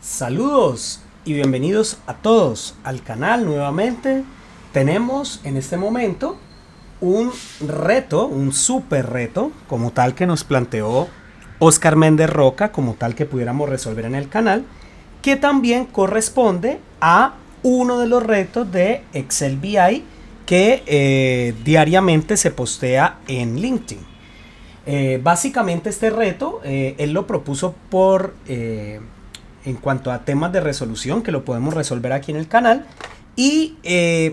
Saludos y bienvenidos a todos al canal nuevamente. Tenemos en este momento un reto, un super reto, como tal que nos planteó Oscar Méndez Roca, como tal que pudiéramos resolver en el canal, que también corresponde a uno de los retos de Excel BI que diariamente se postea en LinkedIn. Básicamente este reto él lo propuso en cuanto a temas de resolución, que lo podemos resolver aquí en el canal, y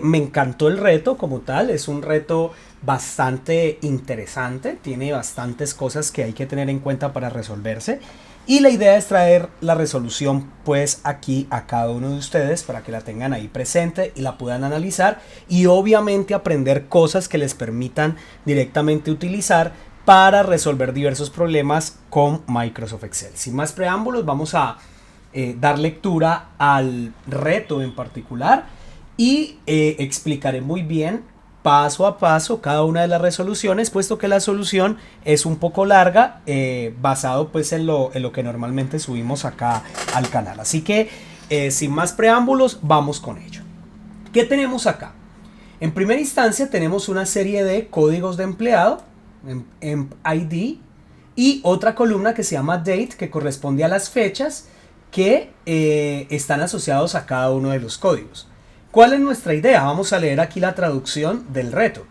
me encantó el reto como tal. Es un reto bastante interesante, tiene bastantes cosas que hay que tener en cuenta para resolverse, y la idea es traer la resolución pues aquí a cada uno de ustedes para que la tengan ahí presente y la puedan analizar y obviamente aprender cosas que les permitan directamente utilizar para resolver diversos problemas con Microsoft Excel. Sin más preámbulos, vamos a dar lectura al reto en particular y explicaré muy bien paso a paso cada una de las resoluciones, puesto que la solución es un poco larga, basado pues en lo que normalmente subimos acá al canal. Así que sin más preámbulos, vamos con ello. ¿Qué tenemos acá? En primera instancia tenemos una serie de códigos de empleado, ID, y otra columna que se llama Date, que corresponde a las fechas que están asociados a cada uno de los códigos. ¿Cuál es nuestra idea? Vamos a leer aquí la traducción del reto.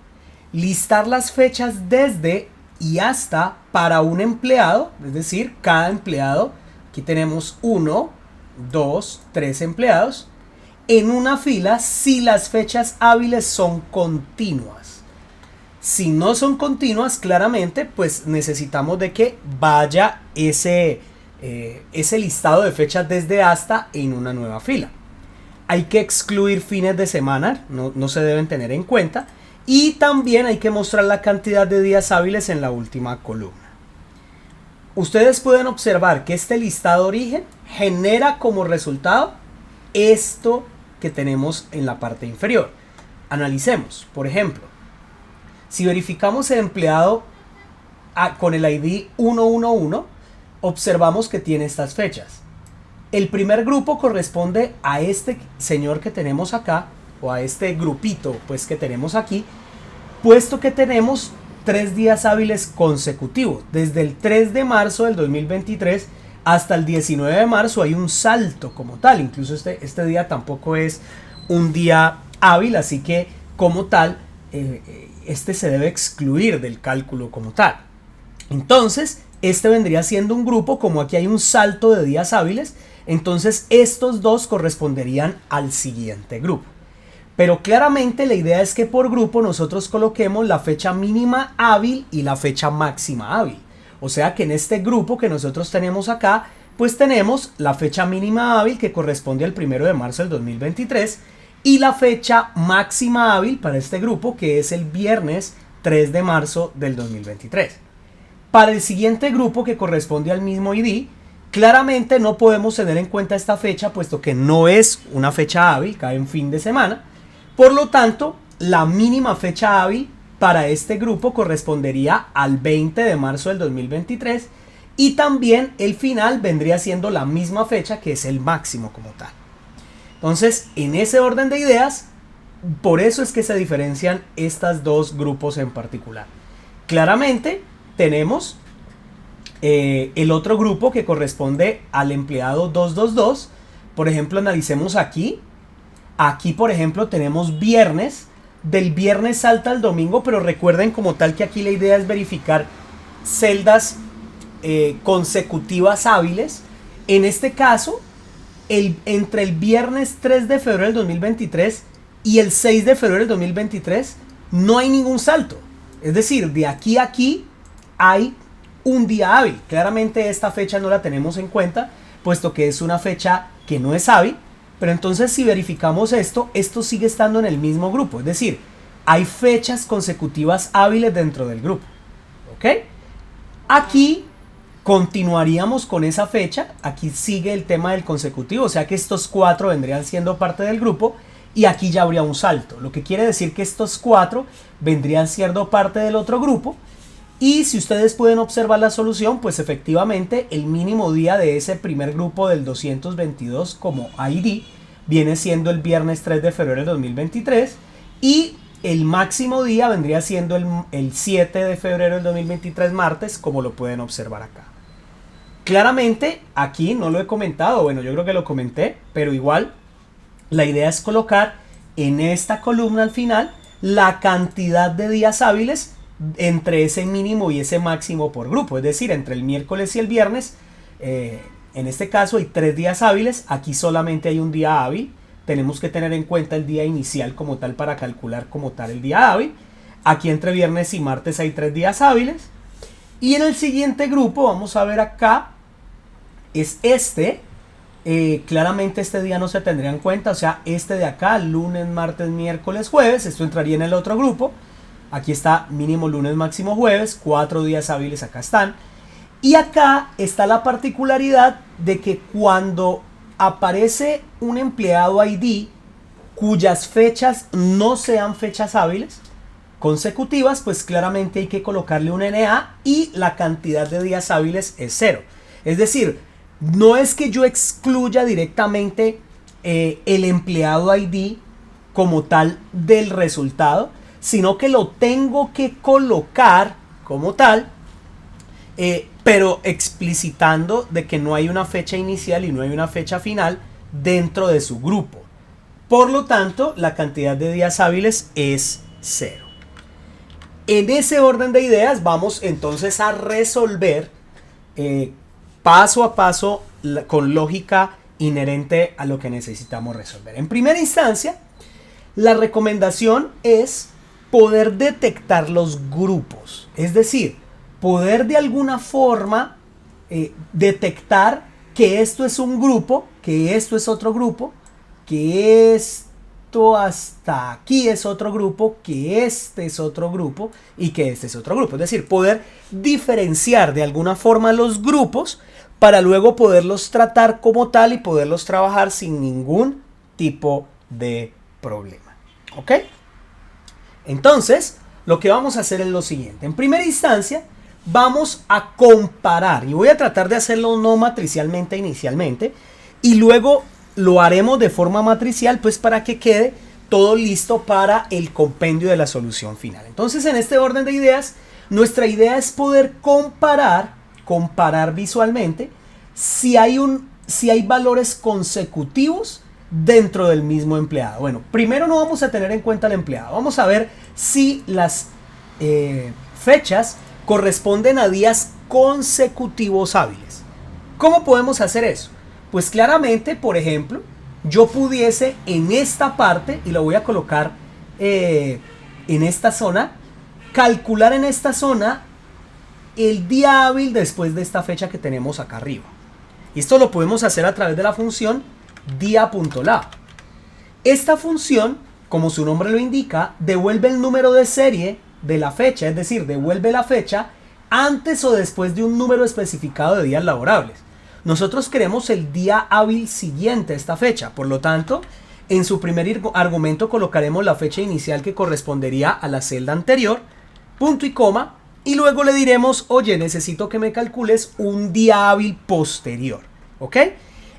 Listar las fechas desde y hasta para un empleado, es decir, cada empleado, aquí tenemos 1, 2, 3 empleados, en una fila si las fechas hábiles son continuas. Si no son continuas, claramente, pues necesitamos de que vaya ese listado de fechas desde hasta en una nueva fila. Hay que excluir fines de semana, no se deben tener en cuenta, y también hay que mostrar la cantidad de días hábiles en la última columna. Ustedes pueden observar que este listado origen genera como resultado esto que tenemos en la parte inferior. Analicemos, por ejemplo, si verificamos el empleado con el ID 111, observamos que tiene estas fechas. El primer grupo corresponde a este señor que tenemos acá, o a este grupito pues que tenemos aquí, puesto que tenemos 3 días hábiles consecutivos. Desde el 3 de marzo del 2023 hasta el 19 de marzo hay un salto como tal. Incluso este día tampoco es un día hábil, así que como tal este se debe excluir del cálculo como tal. Entonces este vendría siendo un grupo, como aquí hay un salto de días hábiles, entonces estos dos corresponderían al siguiente grupo. Pero claramente la idea es que por grupo nosotros coloquemos la fecha mínima hábil y la fecha máxima hábil. O sea que en este grupo que nosotros tenemos acá, pues tenemos la fecha mínima hábil que corresponde al 1 de marzo del 2023 y la fecha máxima hábil para este grupo que es el viernes 3 de marzo del 2023. Para el siguiente grupo que corresponde al mismo ID, claramente no podemos tener en cuenta esta fecha, puesto que no es una fecha hábil, cae en fin de semana. Por lo tanto, la mínima fecha hábil para este grupo correspondería al 20 de marzo del 2023 y también el final vendría siendo la misma fecha, que es el máximo como tal. Entonces, en ese orden de ideas, por eso es que se diferencian estos dos grupos en particular. Claramente tenemos el otro grupo que corresponde al empleado 222. Por ejemplo, analicemos aquí. Aquí, por ejemplo, tenemos viernes. Del viernes salta al domingo, pero recuerden como tal que aquí la idea es verificar celdas consecutivas hábiles. En este caso, entre el viernes 3 de febrero del 2023 y el 6 de febrero del 2023 no hay ningún salto. Es decir, de aquí a aquí hay un día hábil. Claramente esta fecha no la tenemos en cuenta, puesto que es una fecha que no es hábil. Pero entonces si verificamos esto sigue estando en el mismo grupo. Es decir, hay fechas consecutivas hábiles dentro del grupo. ¿Ok? Aquí continuaríamos con esa fecha. Aquí sigue el tema del consecutivo. O sea que estos 4 vendrían siendo parte del grupo. Y aquí ya habría un salto. Lo que quiere decir que estos 4 vendrían siendo parte del otro grupo. Y si ustedes pueden observar la solución, pues efectivamente el mínimo día de ese primer grupo del 222 como ID viene siendo el viernes 3 de febrero de 2023 y el máximo día vendría siendo el 7 de febrero del 2023 martes, como lo pueden observar acá. Claramente aquí no lo he comentado, bueno, yo creo que lo comenté, pero igual la idea es colocar en esta columna al final la cantidad de días hábiles entre ese mínimo y ese máximo por grupo, es decir, entre el miércoles y el viernes. En este caso hay 3 días hábiles, aquí solamente hay un día hábil, tenemos que tener en cuenta el día inicial como tal para calcular como tal el día hábil. Aquí entre viernes y martes hay 3 días hábiles. Y en el siguiente grupo, vamos a ver acá, es este. Claramente este día no se tendría en cuenta, o sea, este de acá, lunes, martes, miércoles, jueves, esto entraría en el otro grupo. Aquí está mínimo lunes, máximo jueves, 4 días hábiles acá están. Y acá está la particularidad de que cuando aparece un empleado ID cuyas fechas no sean fechas hábiles consecutivas, pues claramente hay que colocarle un NA y la cantidad de días hábiles es 0. Es decir, no es que yo excluya directamente el empleado ID como tal del resultado, sino que lo tengo que colocar como tal, pero explicitando de que no hay una fecha inicial y no hay una fecha final dentro de su grupo. Por lo tanto, la cantidad de días hábiles es 0. En ese orden de ideas vamos entonces a resolver paso a paso con lógica inherente a lo que necesitamos resolver. En primera instancia, la recomendación es poder detectar los grupos, es decir, poder de alguna forma detectar que esto es un grupo, que esto es otro grupo, que esto hasta aquí es otro grupo, que este es otro grupo y que este es otro grupo. Es decir, poder diferenciar de alguna forma los grupos para luego poderlos tratar como tal y poderlos trabajar sin ningún tipo de problema. ¿Ok? Entonces, lo que vamos a hacer es lo siguiente. En primera instancia, vamos a comparar, y voy a tratar de hacerlo no matricialmente inicialmente, y luego lo haremos de forma matricial, pues para que quede todo listo para el compendio de la solución final. Entonces, en este orden de ideas, nuestra idea es poder comparar visualmente si hay valores consecutivos dentro del mismo empleado. Bueno, primero no vamos a tener en cuenta al empleado, vamos a ver si las fechas corresponden a días consecutivos hábiles. ¿Cómo podemos hacer eso? Pues claramente, por ejemplo, yo pudiese en esta parte, y lo voy a colocar en esta zona, calcular en esta zona el día hábil después de esta fecha que tenemos acá arriba. Esto lo podemos hacer a través de la función dia.lab. Esta función, como su nombre lo indica, devuelve el número de serie de la fecha, es decir, devuelve la fecha antes o después de un número especificado de días laborables. Nosotros queremos el día hábil siguiente a esta fecha, por lo tanto, en su primer argumento colocaremos la fecha inicial que correspondería a la celda anterior, punto y coma, y luego le diremos, oye, necesito que me calcules un día hábil posterior, ¿ok?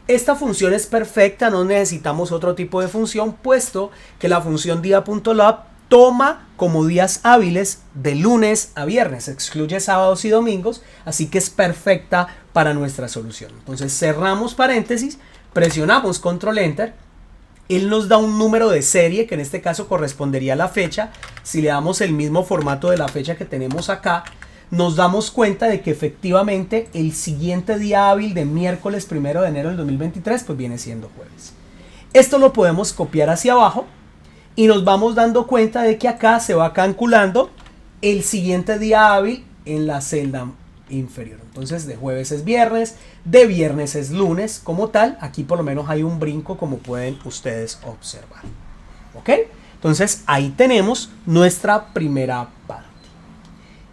Esta función es perfecta, no necesitamos otro tipo de función, puesto que la función dia.lab toma como días hábiles de lunes a viernes, excluye sábados y domingos, así que es perfecta para nuestra solución. Entonces cerramos paréntesis, presionamos control enter, él nos da un número de serie que en este caso correspondería a la fecha. Si le damos el mismo formato de la fecha que tenemos acá, nos damos cuenta de que efectivamente el siguiente día hábil de miércoles 1 de enero del 2023 pues viene siendo jueves. Esto lo podemos copiar hacia abajo y nos vamos dando cuenta de que acá se va calculando el siguiente día hábil en la celda inferior. Entonces de jueves es viernes, de viernes es lunes como tal. Aquí por lo menos hay un brinco como pueden ustedes observar. ¿Ok? Entonces ahí tenemos nuestra primera parte.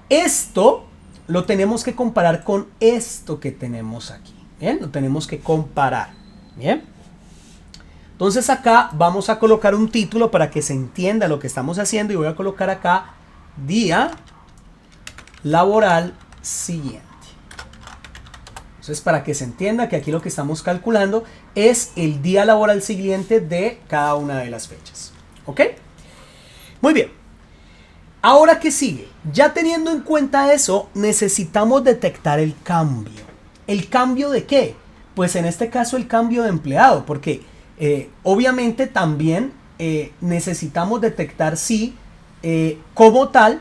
Esto lo tenemos que comparar con esto que tenemos aquí. ¿Bien? Lo tenemos que comparar. ¿Bien? Entonces acá vamos a colocar un título para que se entienda lo que estamos haciendo y voy a colocar acá dia laboral siguiente. Entonces, para que se entienda que aquí lo que estamos calculando es el día laboral siguiente de cada una de las fechas. ¿Ok? Muy bien. Ahora, ¿qué sigue? Ya teniendo en cuenta eso, necesitamos detectar el cambio. ¿El cambio de qué? Pues en este caso el cambio de empleado, porque obviamente también necesitamos detectar si como tal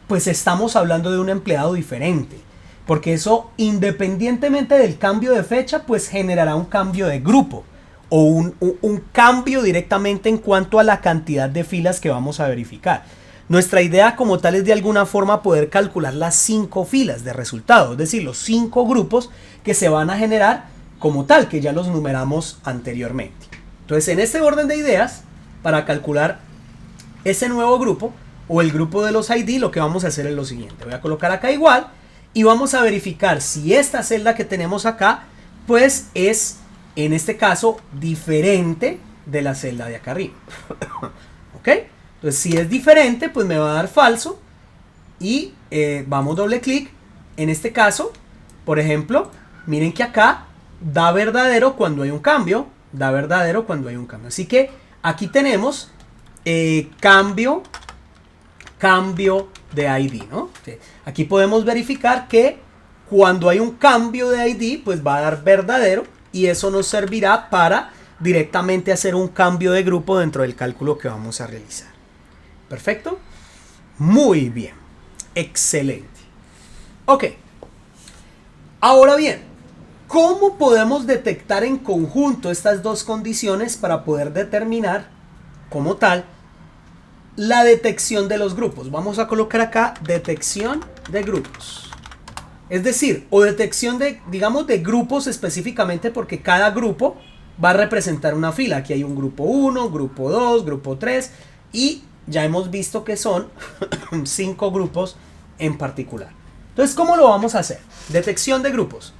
pues estamos hablando de un empleado diferente, porque eso, independientemente del cambio de fecha, pues generará un cambio de grupo o un cambio directamente en cuanto a la cantidad de filas que vamos a verificar. Nuestra idea como tal es de alguna forma poder calcular las 5 filas de resultados, es decir, los 5 grupos que se van a generar como tal, que ya los numeramos anteriormente. Entonces, en este orden de ideas, para calcular ese nuevo grupo o el grupo de los ID, lo que vamos a hacer es lo siguiente. Voy a colocar acá igual y vamos a verificar si esta celda que tenemos acá, pues es, en este caso, diferente de la celda de acá arriba. ¿Ok? Entonces, si es diferente, pues me va a dar falso. Y vamos doble clic. En este caso, por ejemplo, miren que acá da verdadero cuando hay un cambio. Da verdadero cuando hay un cambio. Así que aquí tenemos cambio de ID, ¿no? Aquí podemos verificar que cuando hay un cambio de ID, pues va a dar verdadero. Y eso nos servirá para directamente hacer un cambio de grupo dentro del cálculo que vamos a realizar. ¿Perfecto? Muy bien. Excelente. Ok. Ahora bien, ¿cómo podemos detectar en conjunto estas dos condiciones para poder determinar, como tal, la detección de los grupos? Vamos a colocar acá detección de grupos. Es decir, o detección de, digamos, de grupos específicamente, porque cada grupo va a representar una fila. Aquí hay un grupo 1, grupo 2, grupo 3 y ya hemos visto que son 5 grupos en particular. Entonces, ¿cómo lo vamos a hacer? Detección de grupos.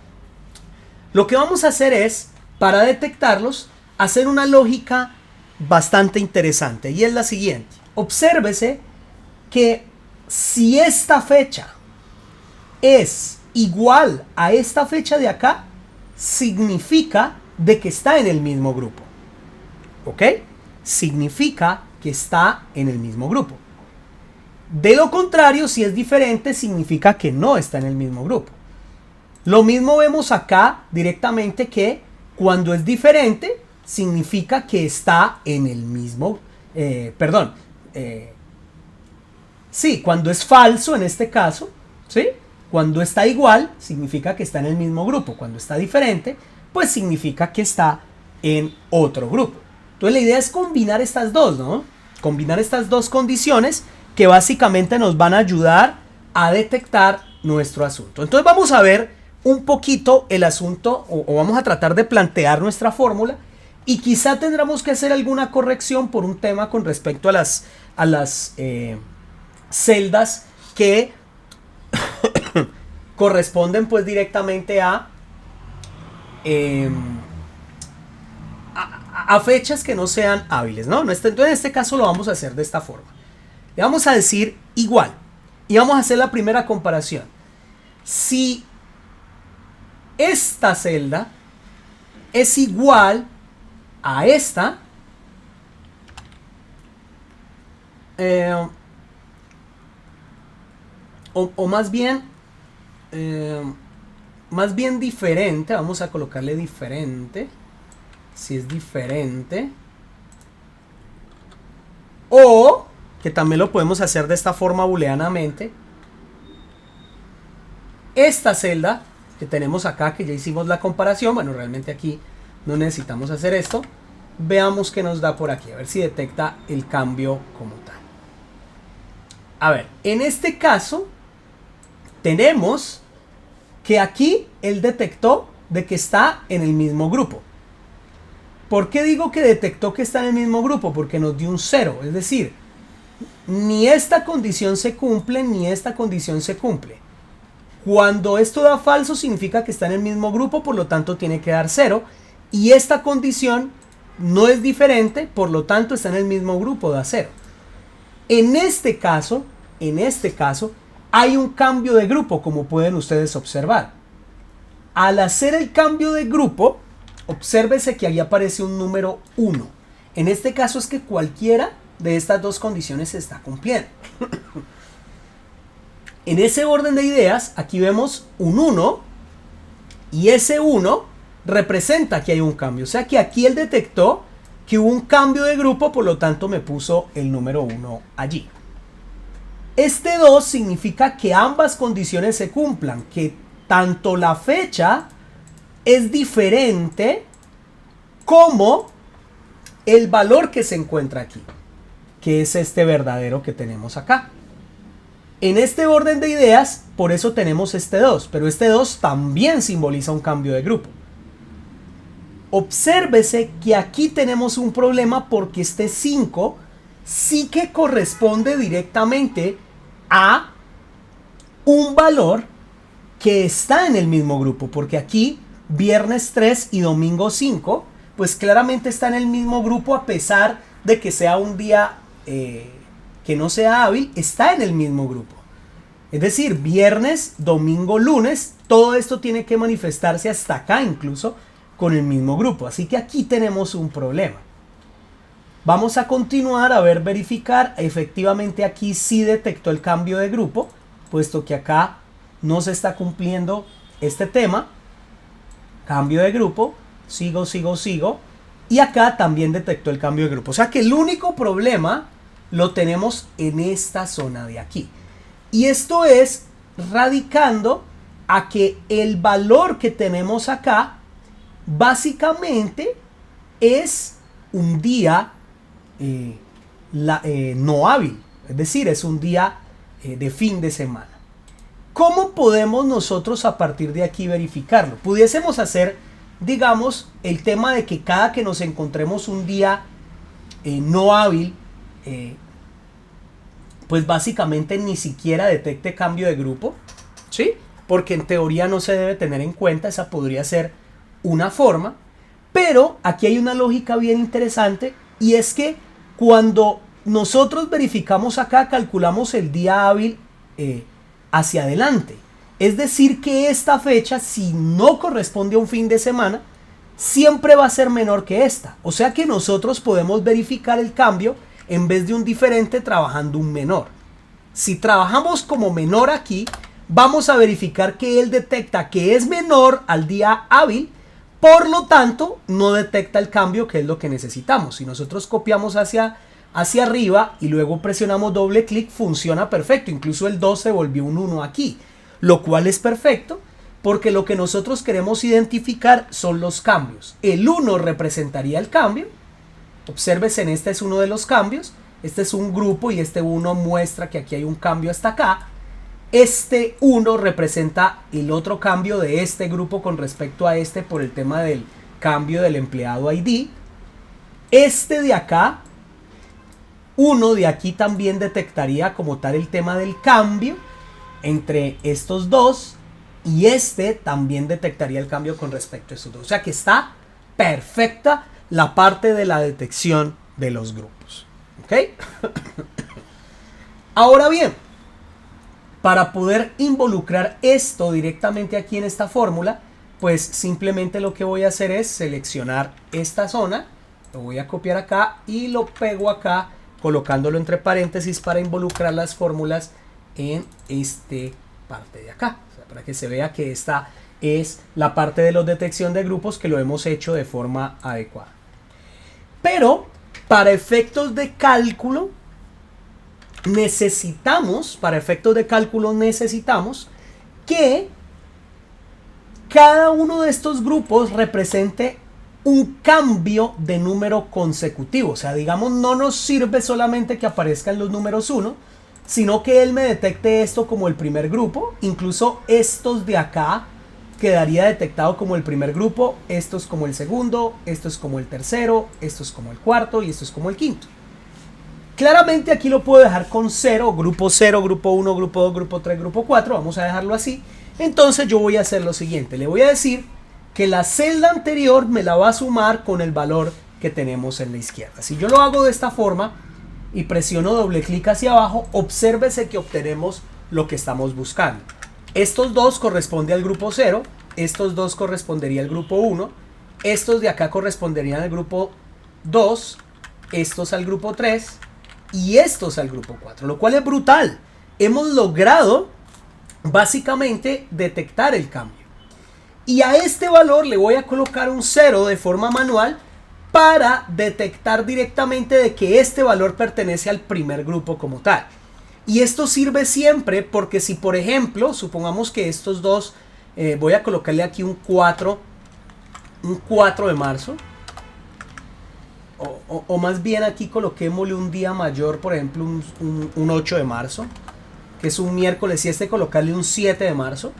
Lo que vamos a hacer es, para detectarlos, hacer una lógica bastante interesante. Y es la siguiente. Obsérvese que si esta fecha es igual a esta fecha de acá, significa de que está en el mismo grupo. ¿Ok? Significa que está en el mismo grupo. De lo contrario, si es diferente, significa que no está en el mismo grupo. Lo mismo vemos acá directamente, que cuando es diferente, significa que está en el mismo... sí, cuando es falso en este caso, ¿sí? Cuando está igual, significa que está en el mismo grupo. Cuando está diferente, pues significa que está en otro grupo. Entonces la idea es combinar estas dos, ¿no? Combinar estas dos condiciones que básicamente nos van a ayudar a detectar nuestro asunto. Entonces vamos a ver un poquito el asunto, o vamos a tratar de plantear nuestra fórmula, y quizá tendremos que hacer alguna corrección por un tema con respecto a las celdas que corresponden pues directamente a fechas que no sean hábiles, ¿no? Entonces en este caso lo vamos a hacer de esta forma. Le vamos a decir igual y vamos a hacer la primera comparación. Si esta celda es igual a esta, o más bien diferente, vamos a colocarle diferente, si es diferente, o que también lo podemos hacer de esta forma booleanamente, esta celda que tenemos acá, que ya hicimos la comparación, bueno, realmente aquí no necesitamos hacer esto, veamos qué nos da por aquí, a ver si detecta el cambio como tal. A ver, en este caso tenemos que aquí él detectó de que está en el mismo grupo. ¿Por qué digo que detectó que está en el mismo grupo? Porque nos dio un 0, es decir, ni esta condición se cumple ni esta condición se cumple. Cuando esto da falso significa que está en el mismo grupo, por lo tanto tiene que dar 0, y esta condición no es diferente, por lo tanto está en el mismo grupo, da 0. En este caso, hay un cambio de grupo, como pueden ustedes observar. Al hacer el cambio de grupo, obsérvese que ahí aparece un número 1. En este caso es que cualquiera de estas dos condiciones se está cumpliendo. En ese orden de ideas, aquí vemos un 1 y ese 1 representa que hay un cambio. O sea que aquí él detectó que hubo un cambio de grupo, por lo tanto me puso el número 1 allí. Este 2 significa que ambas condiciones se cumplan, que tanto la fecha es diferente como el valor que se encuentra aquí, que es este verdadero que tenemos acá. En este orden de ideas, por eso tenemos este 2, pero este 2 también simboliza un cambio de grupo. Obsérvese que aquí tenemos un problema porque este 5 sí que corresponde directamente a un valor que está en el mismo grupo, porque aquí viernes 3 y domingo 5, pues claramente está en el mismo grupo a pesar de que sea un día que no sea hábil, está en el mismo grupo. Es decir, viernes, domingo, lunes, todo esto tiene que manifestarse hasta acá incluso con el mismo grupo. Así que aquí tenemos un problema. Vamos a continuar a verificar. Efectivamente aquí sí detectó el cambio de grupo, puesto que acá no se está cumpliendo este tema. Cambio de grupo, sigo. Y acá también detectó el cambio de grupo. O sea que el único problema lo tenemos en esta zona de aquí. Y esto es radicando a que el valor que tenemos acá básicamente es un día no hábil. Es decir, es un día de fin de semana. ¿Cómo podemos nosotros a partir de aquí verificarlo? Pudiésemos hacer, digamos, el tema de que cada que nos encontremos un día no hábil, pues básicamente ni siquiera detecte cambio de grupo, ¿sí? Porque en teoría no se debe tener en cuenta, esa podría ser una forma, pero aquí hay una lógica bien interesante y es que cuando nosotros verificamos acá, calculamos el día hábil hacia adelante. Es decir que esta fecha, si no corresponde a un fin de semana, siempre va a ser menor que esta. O sea que nosotros podemos verificar el cambio en vez de un diferente trabajando un menor. Si trabajamos como menor aquí, vamos a verificar que él detecta que es menor al día hábil, por lo tanto no detecta el cambio, que es lo que necesitamos. Si nosotros copiamos hacia arriba y luego presionamos doble clic, funciona perfecto. Incluso el 2 se volvió un 1 aquí, lo cual es perfecto porque lo que nosotros queremos identificar son los cambios. El 1 representaría el cambio. Obsérvese, en este es uno de los cambios. Este es un grupo y este 1 muestra que aquí hay un cambio hasta acá. Este 1 representa el otro cambio de este grupo con respecto a este por el tema del cambio del empleado ID. Este de acá, 1 de aquí también detectaría como tal el tema del cambio entre estos dos. Y este también detectaría el cambio con respecto a estos dos. O sea que está perfecta la parte de la detección de los grupos. ¿Ok? Ahora bien, para poder involucrar esto directamente aquí en esta fórmula, pues simplemente lo que voy a hacer es seleccionar esta zona, lo voy a copiar acá y lo pego acá, colocándolo entre paréntesis para involucrar las fórmulas en esta parte de acá. O sea, para que se vea que esta es la parte de la detección de grupos que lo hemos hecho de forma adecuada. Pero para efectos de cálculo necesitamos que cada uno de estos grupos represente un cambio de número consecutivo. O sea, digamos, no nos sirve solamente que aparezcan los números 1, sino que él me detecte esto como el primer grupo. Incluso estos de acá quedaría detectado como el primer grupo, esto es como el segundo, esto es como el tercero, esto es como el cuarto y esto es como el quinto. Claramente aquí lo puedo dejar con 0, grupo 0, grupo 1, grupo 2, grupo 3, grupo 4, vamos a dejarlo así. Entonces yo voy a hacer lo siguiente, le voy a decir que la celda anterior me la va a sumar con el valor que tenemos en la izquierda. Si yo lo hago de esta forma y presiono doble clic hacia abajo, obsérvese que obtenemos lo que estamos buscando. Estos dos corresponden al grupo 0, estos dos corresponderían al grupo 1, estos de acá corresponderían al grupo 2, estos al grupo 3 y estos al grupo 4, lo cual es brutal. Hemos logrado básicamente detectar el cambio. Y a este valor le voy a colocar un 0 de forma manual para detectar directamente de que este valor pertenece al primer grupo como tal. Y esto sirve siempre porque si, por ejemplo, supongamos que estos dos, voy a colocarle aquí un 4 de marzo. O más bien aquí coloquémosle un día mayor, por ejemplo, un 8 de marzo, que es un miércoles, y colocarle un 7 de marzo.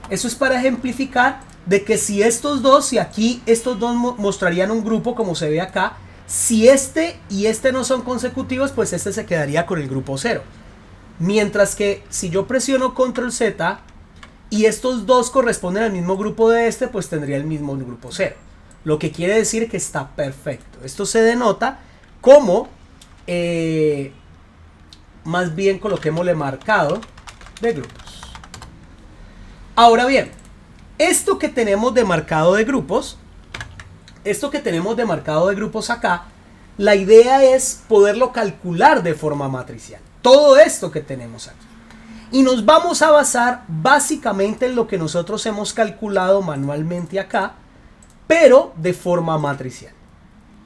Eso es para ejemplificar de que si estos dos, si aquí estos dos mostrarían un grupo como se ve acá, si este y este no son consecutivos, pues este se quedaría con el grupo 0. Mientras que si yo presiono Control Z y estos dos corresponden al mismo grupo de este, pues tendría el mismo grupo 0. Lo que quiere decir que está perfecto. Esto se denota como, más bien coloquémosle marcado de grupos. Ahora bien, esto que tenemos de marcado de grupos, acá, la idea es poderlo calcular de forma matricial. Todo esto que tenemos aquí. Y nos vamos a basar básicamente en lo que nosotros hemos calculado manualmente acá, pero de forma matricial.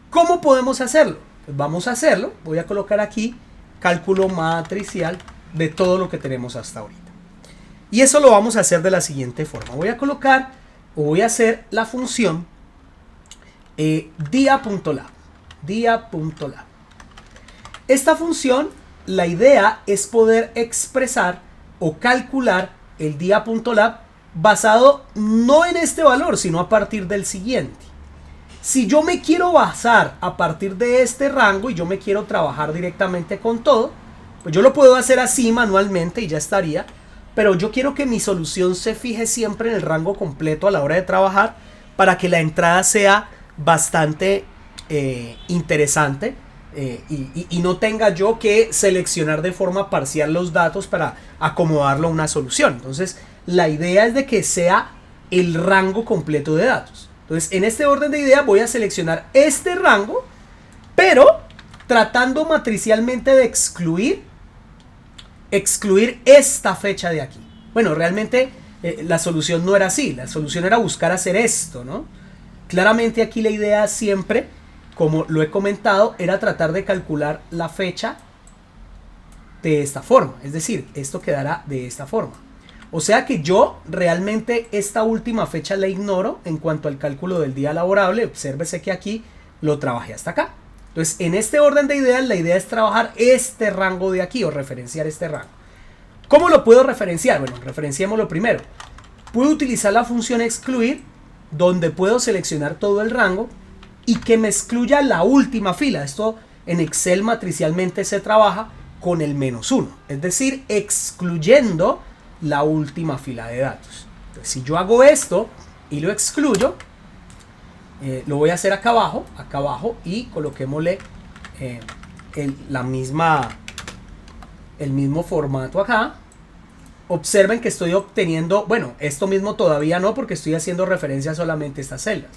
¿Cómo podemos hacerlo? Pues vamos a hacerlo. Voy a colocar aquí cálculo matricial de todo lo que tenemos hasta ahorita. Y eso lo vamos a hacer de la siguiente forma. Voy a hacer la función dia.lab. Esta función, la idea es poder expresar o calcular el dia.lab basado no en este valor, sino a partir del siguiente. Si yo me quiero basar a partir de este rango y yo me quiero trabajar directamente con todo, pues yo lo puedo hacer así manualmente y ya estaría. Pero yo quiero que mi solución se fije siempre en el rango completo a la hora de trabajar para que la entrada sea bastante interesante y no tenga yo que seleccionar de forma parcial los datos para acomodarlo a una solución. Entonces, la idea es de que sea el rango completo de datos. Entonces, en este orden de ideas voy a seleccionar este rango, pero tratando matricialmente de excluir esta fecha de aquí. Bueno, realmente la solución no era así. La solución era buscar hacer esto, ¿no? Claramente aquí la idea siempre, como lo he comentado, era tratar de calcular la fecha de esta forma. Es decir, esto quedará de esta forma. O sea que yo realmente esta última fecha la ignoro en cuanto al cálculo del día laborable. Obsérvese que aquí lo trabajé hasta acá. Entonces, en este orden de ideas, la idea es trabajar este rango de aquí o referenciar este rango. ¿Cómo lo puedo referenciar? Bueno, referenciémoslo primero. Puedo utilizar la función excluir, donde puedo seleccionar todo el rango y que me excluya la última fila. Esto en Excel matricialmente se trabaja con el -1, es decir, excluyendo la última fila de datos. Entonces, si yo hago esto y lo excluyo, lo voy a hacer acá abajo y coloquémosle el mismo formato acá. Observen que estoy obteniendo, bueno, esto mismo todavía no porque estoy haciendo referencia solamente a estas celdas.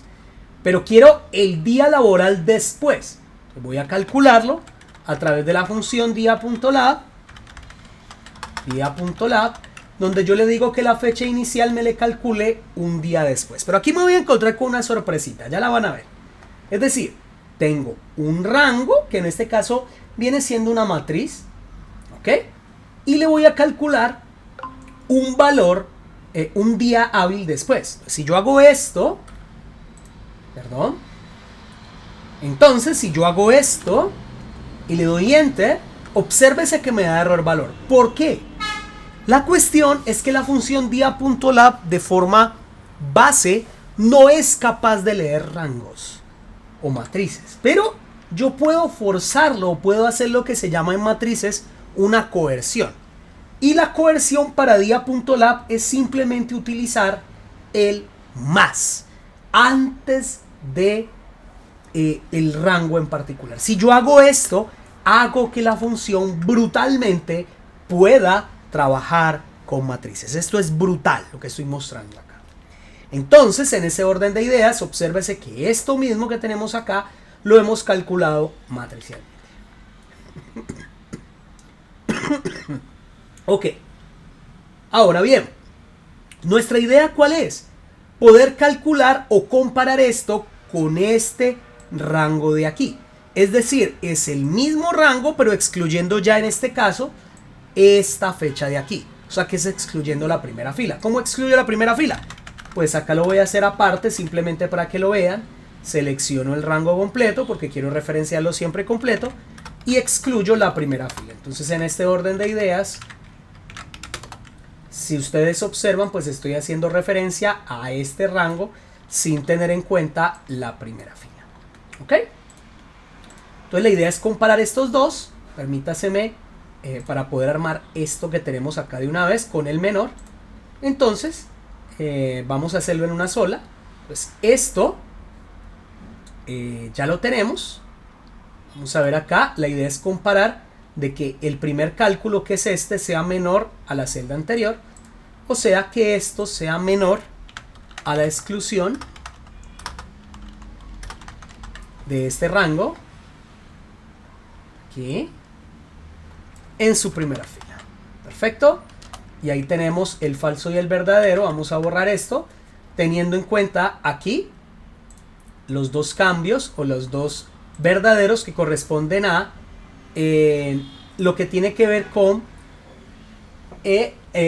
Pero quiero el día laboral después. Entonces voy a calcularlo a través de la función dia.lab, donde yo le digo que la fecha inicial me le calcule un día después. Pero aquí me voy a encontrar con una sorpresita, ya la van a ver. Es decir, tengo un rango, que en este caso viene siendo una matriz, ¿ok? Y le voy a calcular un valor, un día hábil después. Si yo hago esto, entonces si yo hago esto y le doy Enter, obsérvese que me da error valor. ¿Por qué? La cuestión es que la función dia.lab de forma base no es capaz de leer rangos o matrices, pero yo puedo forzarlo, puedo hacer lo que se llama en matrices una coerción. Y la coerción para dia.lab es simplemente utilizar el más antes de el rango en particular. Si yo hago esto, hago que la función brutalmente pueda trabajar con matrices. Esto es brutal lo que estoy mostrando acá. Entonces, en ese orden de ideas, obsérvese que esto mismo que tenemos acá lo hemos calculado matricialmente. Ok. Ahora bien, nuestra idea ¿cuál es? Poder calcular o comparar esto con este rango de aquí. Es decir, es el mismo rango, pero excluyendo ya en este caso esta fecha de aquí. O sea que es excluyendo la primera fila. ¿Cómo excluyo la primera fila? Pues acá lo voy a hacer aparte, simplemente para que lo vean. Selecciono el rango completo, porque quiero referenciarlo siempre completo. Y excluyo la primera fila. Entonces en este orden de ideas, si ustedes observan, pues estoy haciendo referencia a este rango sin tener en cuenta la primera fila. ¿Ok? Entonces la idea es comparar estos dos. Permítaseme para poder armar esto que tenemos acá de una vez con el menor. Entonces vamos a hacerlo en una sola. Pues esto ya lo tenemos. Vamos a ver acá. La idea es comparar de que el primer cálculo, que es este, sea menor a la celda anterior. O sea que esto sea menor a la exclusión de este rango aquí en su primera fila. Perfecto. Y ahí tenemos el falso y el verdadero. Vamos a borrar esto teniendo en cuenta aquí los dos cambios o los dos verdaderos que corresponden a lo que tiene que ver con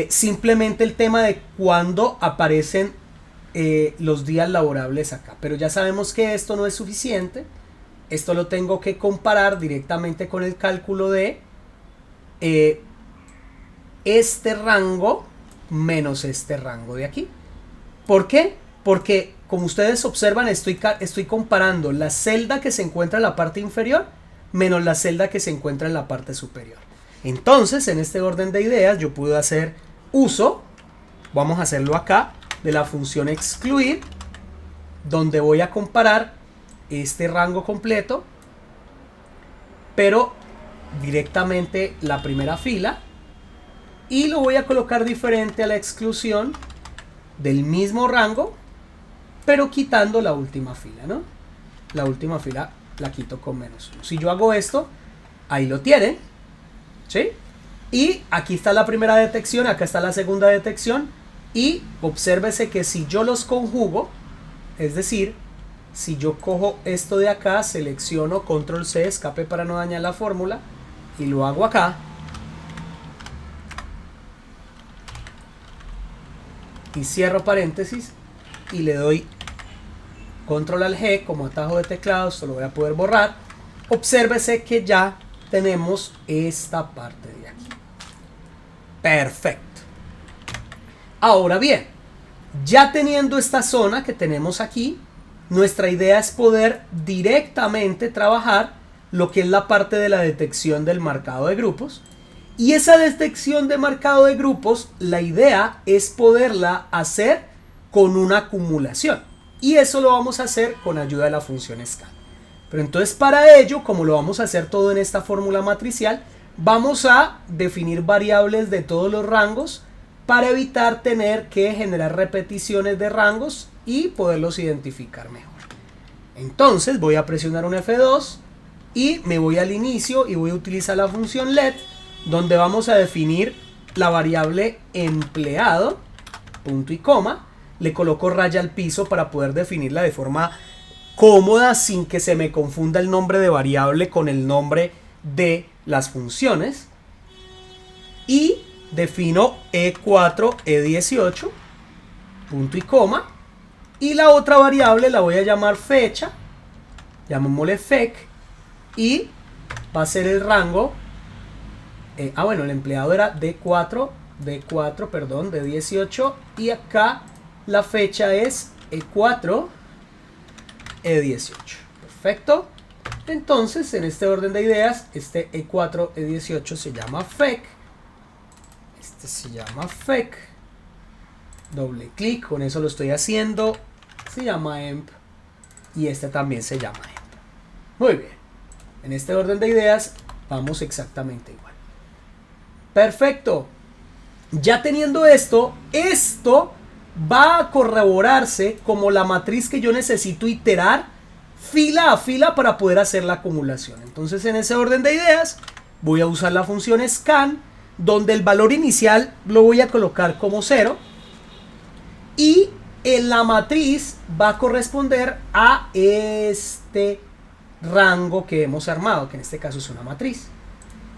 simplemente el tema de cuándo aparecen los días laborables acá. Pero ya sabemos que esto no es suficiente. Esto lo tengo que comparar directamente con el cálculo de este rango menos este rango de aquí. ¿Por qué? Porque como ustedes observan, estoy comparando la celda que se encuentra en la parte inferior menos la celda que se encuentra en la parte superior. Entonces, en este orden de ideas, yo puedo hacer uso, vamos a hacerlo acá, de la función excluir, donde voy a comparar este rango completo, pero directamente la primera fila, y lo voy a colocar diferente a la exclusión del mismo rango, pero quitando la última fila, ¿no? La última fila la quito con menos 1. Si yo hago esto, ahí lo tienen, ¿sí? Y aquí está la primera detección, acá está la segunda detección, y obsérvese que si yo los conjugo, es decir, si yo cojo esto de acá, selecciono control C, escape para no dañar la fórmula, y lo hago acá, y cierro paréntesis, y le doy control al G como atajo de teclado, esto lo voy a poder borrar. Obsérvese que ya tenemos esta parte de aquí. Perfecto. Ahora bien, ya teniendo esta zona que tenemos aquí, nuestra idea es poder directamente trabajar lo que es la parte de la detección del marcado de grupos. Y esa detección de marcado de grupos, la idea es poderla hacer con una acumulación. Y eso lo vamos a hacer con ayuda de la función scan. Pero entonces para ello, como lo vamos a hacer todo en esta fórmula matricial, vamos a definir variables de todos los rangos para evitar tener que generar repeticiones de rangos y poderlos identificar mejor. Entonces voy a presionar un F2 y me voy al inicio y voy a utilizar la función let, donde vamos a definir la variable empleado, punto y coma. Le coloco raya al piso para poder definirla de forma cómoda sin que se me confunda el nombre de variable con el nombre de las funciones. Y defino E4, E18, punto y coma. Y la otra variable la voy a llamar fecha, llamémosle fec, y va a ser el rango. Bueno, el empleado era D4, perdón, D18, y acá la fecha es E4, E18. Perfecto. Entonces, en este orden de ideas, este E4, E18 se llama fec. Este se llama fec. Doble clic, con eso lo estoy haciendo. Se llama emp. Y este también se llama emp. Muy bien. En este orden de ideas, vamos exactamente igual. Perfecto. Ya teniendo esto, esto va a corroborarse como la matriz que yo necesito iterar fila a fila para poder hacer la acumulación. Entonces, en ese orden de ideas, voy a usar la función scan, donde el valor inicial lo voy a colocar como 0 y en la matriz va a corresponder a este rango que hemos armado, que en este caso es una matriz.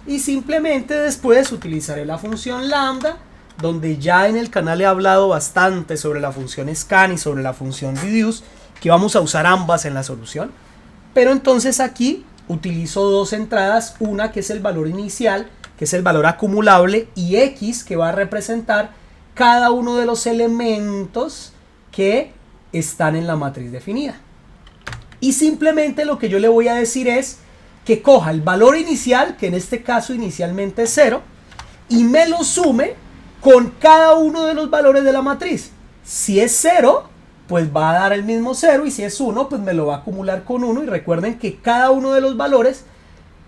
Y simplemente después utilizaré la función lambda, donde ya en el canal he hablado bastante sobre la función scan y sobre la función reduce, que vamos a usar ambas en la solución. Pero entonces aquí utilizo dos entradas, una que es el valor inicial, que es el valor acumulable, y x, que va a representar cada uno de los elementos que están en la matriz definida. Y simplemente lo que yo le voy a decir es que coja el valor inicial, que en este caso inicialmente es 0, y me lo sume con cada uno de los valores de la matriz. Si es 0, pues va a dar el mismo 0, y si es 1, pues me lo va a acumular con 1. Y recuerden que cada uno de los valores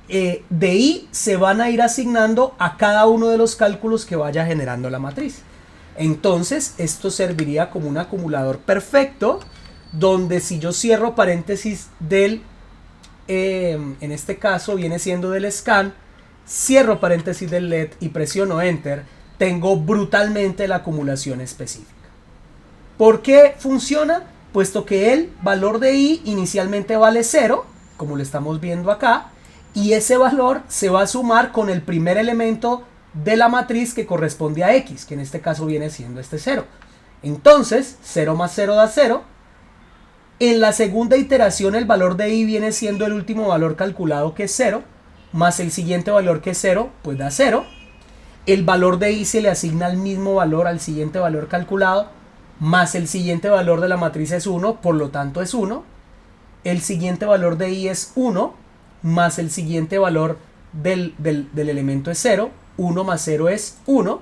de i se van a ir asignando a cada uno de los cálculos que vaya generando la matriz. Entonces esto serviría como un acumulador perfecto, donde si yo cierro paréntesis del, en este caso viene siendo del scan, cierro paréntesis del let y presiono enter, tengo brutalmente la acumulación específica. ¿Por qué funciona? Puesto que el valor de i inicialmente vale 0, como lo estamos viendo acá, y ese valor se va a sumar con el primer elemento de la matriz que corresponde a x, que en este caso viene siendo este 0. Entonces, 0 más 0 da 0. En la segunda iteración el valor de i viene siendo el último valor calculado, que es 0, más el siguiente valor, que es 0, pues da 0. El valor de i se le asigna el mismo valor al siguiente valor calculado, más el siguiente valor de la matriz es 1, por lo tanto es 1. El siguiente valor de i es 1, más el siguiente valor del elemento es 0. 1 más 0 es 1.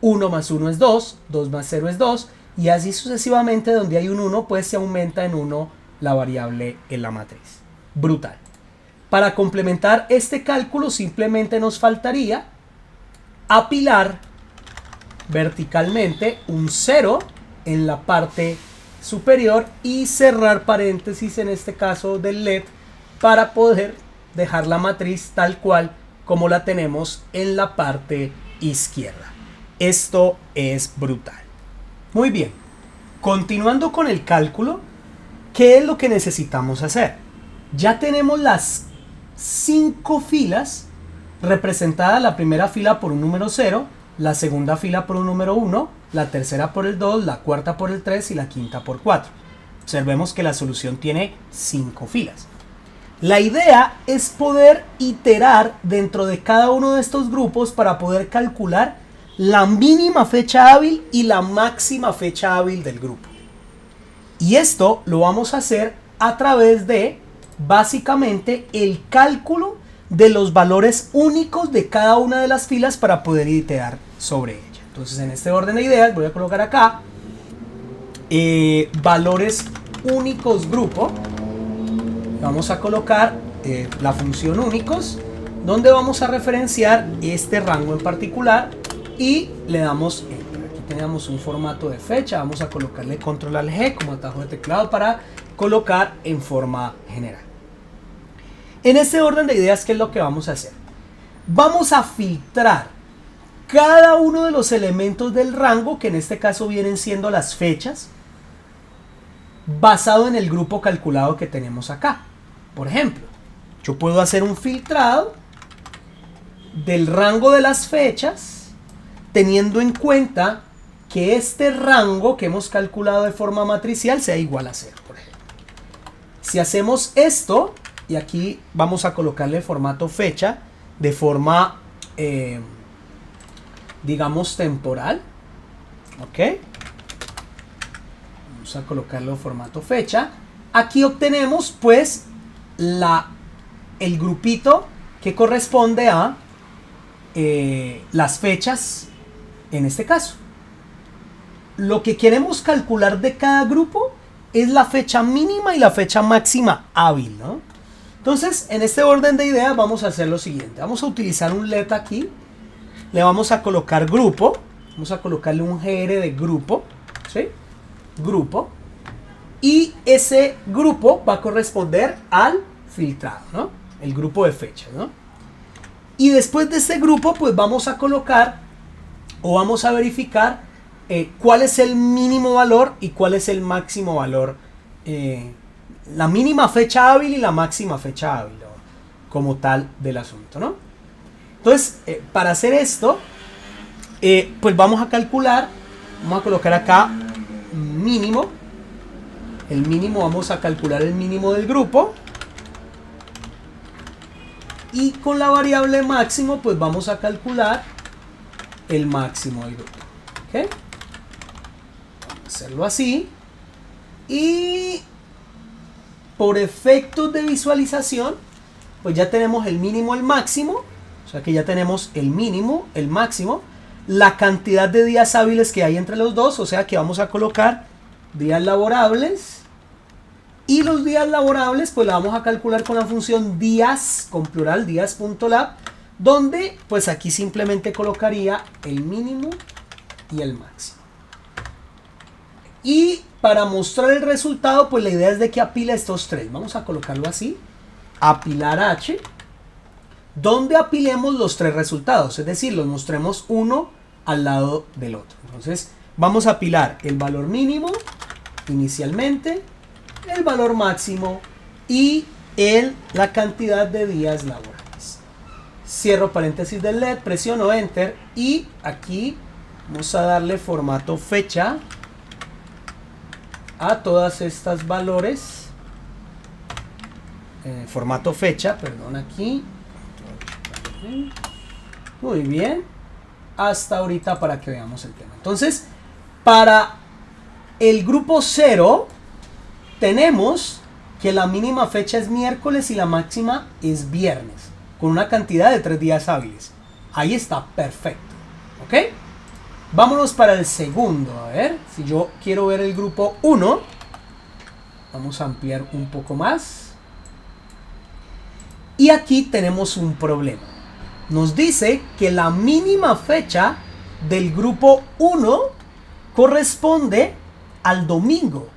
1 más 1 es 2. 2 más 0 es 2. Y así sucesivamente, donde hay un 1, pues se aumenta en 1 la variable en la matriz. Brutal. Para complementar este cálculo simplemente nos faltaría apilar verticalmente un 0 en la parte superior y cerrar paréntesis, en este caso del let, para poder dejar la matriz tal cual como la tenemos en la parte izquierda. Esto es brutal. Muy bien, continuando con el cálculo, ¿qué es lo que necesitamos hacer? Ya tenemos las 5 filas representadas, la primera fila por un número 0, la segunda fila por un número 1, la tercera por el 2, la cuarta por el 3 y la quinta por 4. Observemos que la solución tiene 5 filas. La idea es poder iterar dentro de cada uno de estos grupos para poder calcular la mínima fecha hábil y la máxima fecha hábil del grupo. Y esto lo vamos a hacer a través de, básicamente, el cálculo de los valores únicos de cada una de las filas para poder iterar sobre ella. Entonces, en este orden de ideas voy a colocar acá valores únicos grupo. Vamos a colocar la función únicos, donde vamos a referenciar este rango en particular y le damos enter. Aquí tenemos un formato de fecha, vamos a colocarle control al G como atajo de teclado para colocar en forma general. En este orden de ideas, ¿qué es lo que vamos a hacer? Vamos a filtrar cada uno de los elementos del rango, que en este caso vienen siendo las fechas, basado en el grupo calculado que tenemos acá. Por ejemplo, yo puedo hacer un filtrado del rango de las fechas, teniendo en cuenta que este rango que hemos calculado de forma matricial sea igual a 0, por ejemplo. Si hacemos esto, y aquí vamos a colocarle formato fecha de forma, digamos, temporal, ¿ok? Vamos a colocarlo formato fecha. Aquí obtenemos, pues, el grupito que corresponde a las fechas en este caso. Lo que queremos calcular de cada grupo es la fecha mínima y la fecha máxima hábil, ¿no? Entonces, en este orden de ideas vamos a hacer lo siguiente. Vamos a utilizar un let aquí. Le vamos a colocar grupo Vamos a colocarle un GR de grupo, ¿sí? Grupo. Y ese grupo va a corresponder al filtrado, ¿no? El grupo de fechas, ¿no? Y después de este grupo, pues vamos a colocar o vamos a verificar cuál es el mínimo valor y cuál es el máximo valor. La mínima fecha hábil y la máxima fecha hábil, ¿no? Como tal del asunto, ¿no? Entonces, para hacer esto, pues vamos a calcular, vamos a colocar acá mínimo. El mínimo, vamos a calcular el mínimo del grupo. Y con la variable máximo, pues vamos a calcular el máximo del grupo. ¿Ok? Vamos a hacerlo así. Y por efectos de visualización, pues ya tenemos el mínimo, el máximo. O sea que ya tenemos el mínimo, el máximo. La cantidad de días hábiles que hay entre los dos. O sea que vamos a colocar días laborables. Y los días laborables pues la vamos a calcular con la función días, con plural, días.lab, donde pues aquí simplemente colocaría el mínimo y el máximo. Y para mostrar el resultado, pues la idea es de que apile estos tres. Vamos a colocarlo así, apilar H, donde apilemos los tres resultados, es decir, los mostremos uno al lado del otro. Entonces vamos a apilar el valor mínimo inicialmente, el valor máximo y la cantidad de días laborales. Cierro paréntesis del LED, presiono Enter y aquí vamos a darle formato fecha a todas estas valores. Formato fecha, perdón, aquí. Muy bien. Hasta ahorita para que veamos el tema. Entonces, para el grupo 0 tenemos que la mínima fecha es miércoles y la máxima es viernes, con una cantidad de 3 días hábiles. Ahí está, perfecto. ¿Ok? Vámonos para el segundo. A ver, si yo quiero ver el grupo 1, vamos a ampliar un poco más. Y aquí tenemos un problema. Nos dice que la mínima fecha del grupo 1 corresponde al domingo,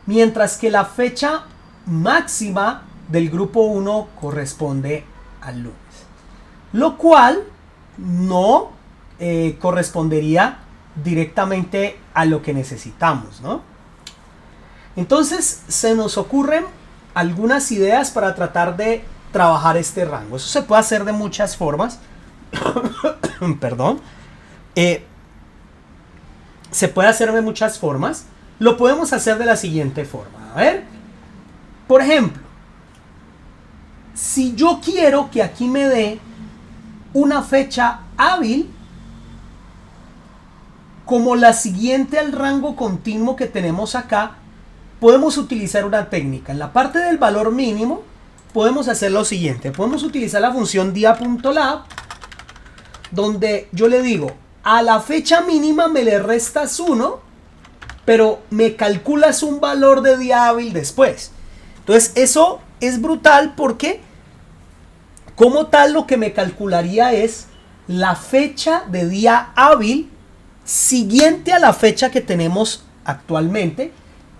mientras que la fecha máxima del grupo 1 corresponde al lunes. Lo cual no correspondería directamente a lo que necesitamos, ¿no? Entonces se nos ocurren algunas ideas para tratar de trabajar este rango. Eso se puede hacer de muchas formas. Perdón. Se puede hacer de muchas formas. Lo podemos hacer de la siguiente forma. A ver. Por ejemplo, si yo quiero que aquí me dé una fecha hábil como la siguiente al rango continuo que tenemos acá, podemos utilizar una técnica. En la parte del valor mínimo podemos hacer lo siguiente. Podemos utilizar la función dia.lab, donde yo le digo, a la fecha mínima me le restas 1, pero me calculas un valor de día hábil después. Entonces eso es brutal porque como tal lo que me calcularía es la fecha de día hábil siguiente a la fecha que tenemos actualmente,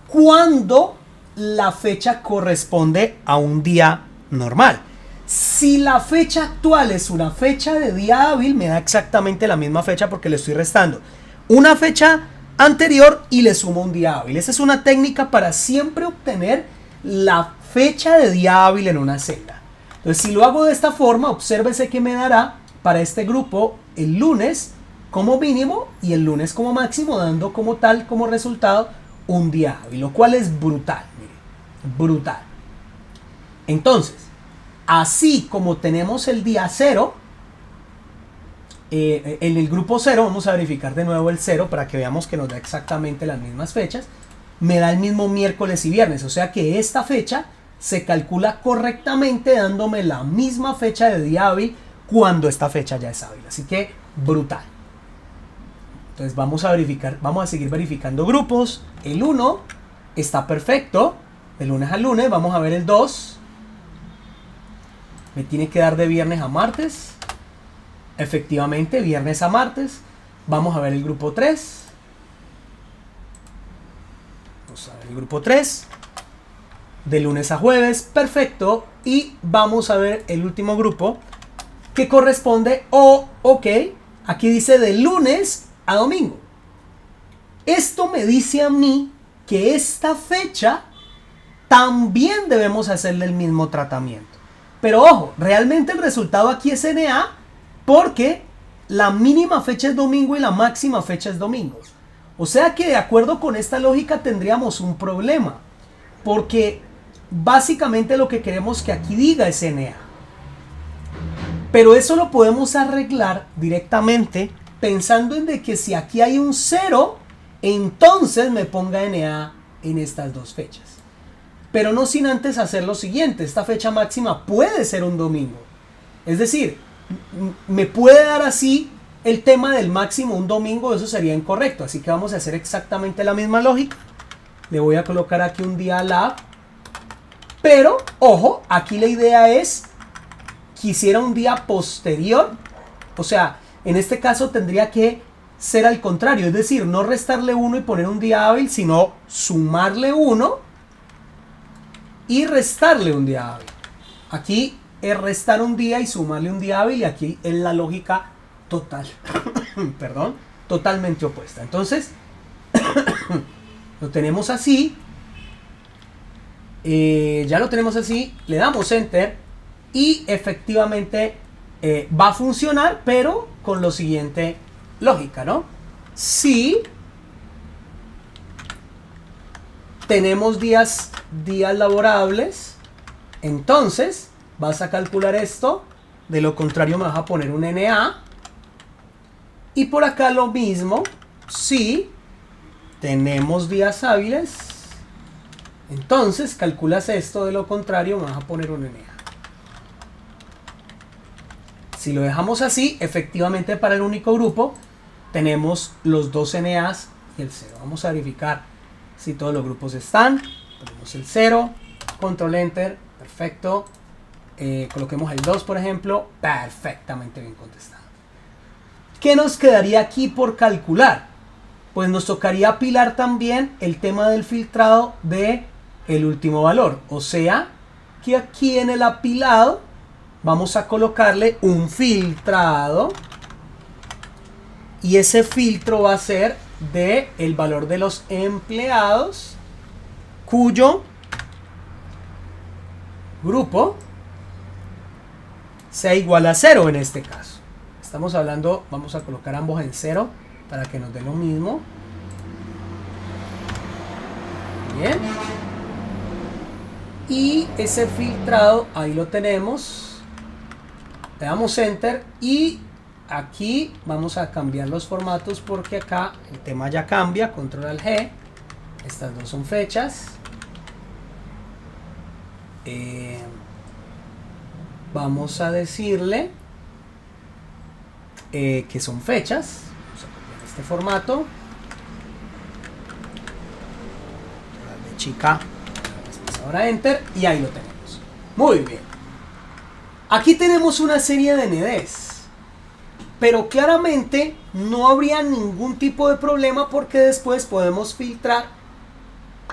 cuando la fecha corresponde a un día normal. Si la fecha actual es una fecha de día hábil, me da exactamente la misma fecha porque le estoy restando una fecha anterior y le sumo un día hábil. Esa es una técnica para siempre obtener la fecha de día hábil en una celda. Entonces, si lo hago de esta forma, obsérvese que me dará para este grupo el lunes como mínimo y el lunes como máximo, dando como tal, como resultado, un día hábil, lo cual es brutal. Mire, brutal. Entonces, así como tenemos el día 0, en el grupo 0, vamos a verificar de nuevo el 0 para que veamos que nos da exactamente las mismas fechas. Me da el mismo miércoles y viernes, o sea que esta fecha se calcula correctamente dándome la misma fecha de día hábil cuando esta fecha ya es hábil. Así que brutal. Entonces vamos a verificar, vamos a seguir verificando grupos. El 1 está perfecto, de lunes a lunes. Vamos a ver el 2. Me tiene que dar de viernes a martes. Efectivamente, viernes a martes. Vamos a ver el grupo 3. Vamos a ver el grupo 3. De lunes a jueves, perfecto. Y vamos a ver el último grupo que corresponde, ok, aquí dice de lunes a domingo. Esto me dice a mí que esta fecha también debemos hacerle el mismo tratamiento. Pero ojo, realmente el resultado aquí es NA porque la mínima fecha es domingo y la máxima fecha es domingo. O sea que de acuerdo con esta lógica tendríamos un problema. Porque básicamente lo que queremos que aquí diga es NA. Pero eso lo podemos arreglar directamente pensando en de que si aquí hay un 0, entonces me ponga NA en estas dos fechas. Pero no sin antes hacer lo siguiente. Esta fecha máxima puede ser un domingo. Es decir, me puede dar así el tema del máximo un domingo. Eso sería incorrecto. Así que vamos a hacer exactamente la misma lógica. Le voy a colocar aquí un día lab. Pero, ojo, aquí la idea es que hiciera un día posterior. O sea, en este caso tendría que ser al contrario. Es decir, no restarle 1 y poner un día hábil, sino sumarle 1 y restarle un día hábil. Aquí es restar un día y sumarle un día hábil, y aquí es la lógica total. Perdón, totalmente opuesta. Entonces, lo tenemos así. Ya lo tenemos así. Le damos enter y efectivamente va a funcionar, pero con lo siguiente lógica, ¿no? Si tenemos días laborables, entonces vas a calcular esto. De lo contrario me vas a poner un NA. Y por acá lo mismo. Si tenemos días hábiles, entonces calculas esto. De lo contrario me vas a poner un NA. Si lo dejamos así, efectivamente para el único grupo tenemos los dos NAs y el 0. Vamos a verificar si todos los grupos están. Ponemos el 0, control enter, perfecto. Coloquemos el 2, por ejemplo, perfectamente bien contestado. ¿Qué nos quedaría aquí por calcular? Pues nos tocaría apilar también el tema del filtrado de el último valor. O sea, que aquí en el apilado vamos a colocarle un filtrado. Y ese filtro va a ser de el valor de los empleados cuyo grupo sea igual a 0 en este caso. Estamos hablando, vamos a colocar ambos en 0 para que nos dé lo mismo. Bien. Y ese filtrado, ahí lo tenemos. Le damos enter y aquí vamos a cambiar los formatos porque acá el tema ya cambia. Control al G. Estas dos son fechas. Vamos a decirle que son fechas. Vamos a copiar este formato. De chica. Ahora enter y ahí lo tenemos. Muy bien. Aquí tenemos una serie de NDs. Pero claramente no habría ningún tipo de problema porque después podemos filtrar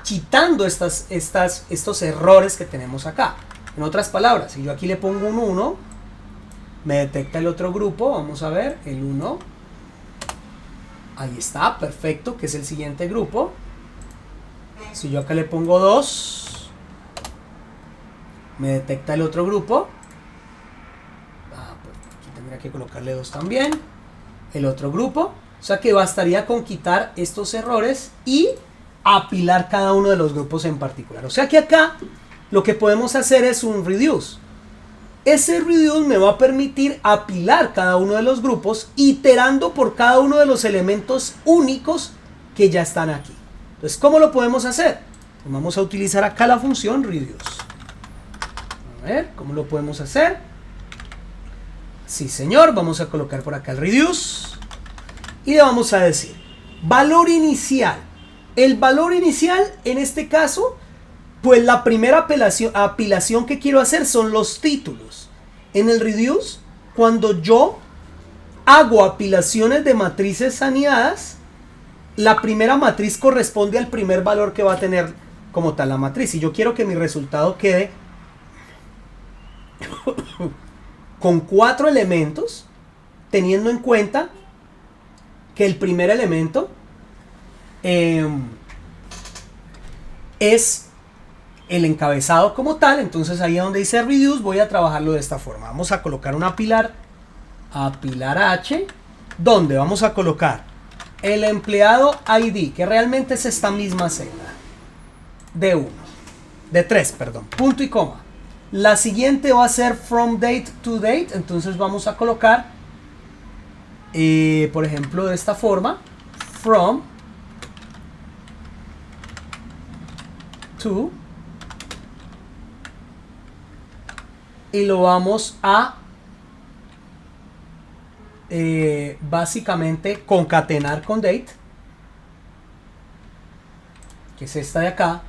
quitando estos errores que tenemos acá. En otras palabras, si yo aquí le pongo un 1, me detecta el otro grupo. Vamos a ver, el 1. Ahí está, perfecto, que es el siguiente grupo. Si yo acá le pongo 2, me detecta el otro grupo. Pues aquí tendría que colocarle 2 también. El otro grupo. O sea que bastaría con quitar estos errores y apilar cada uno de los grupos en particular. O sea que acá lo que podemos hacer es un reduce. Ese reduce me va a permitir apilar cada uno de los grupos, iterando por cada uno de los elementos únicos que ya están aquí. Entonces, ¿cómo lo podemos hacer? Pues vamos a utilizar acá la función reduce. A ver, ¿cómo lo podemos hacer? Sí, señor. Vamos a colocar por acá el reduce. Y le vamos a decir, valor inicial. El valor inicial, en este caso, pues la primera apilación que quiero hacer son los títulos. En el reduce, cuando yo hago apilaciones de matrices anidadas, la primera matriz corresponde al primer valor que va a tener como tal la matriz. Y yo quiero que mi resultado quede con 4 elementos, teniendo en cuenta que el primer elemento es el encabezado como tal. Entonces ahí donde dice reduce voy a trabajarlo de esta forma. Vamos a colocar una pilar H, donde vamos a colocar el empleado ID, que realmente es esta misma celda, de 3, perdón, punto y coma. La siguiente va a ser from date to date, entonces vamos a colocar, por ejemplo, de esta forma, from to, y lo vamos a básicamente concatenar con date, que es esta de acá,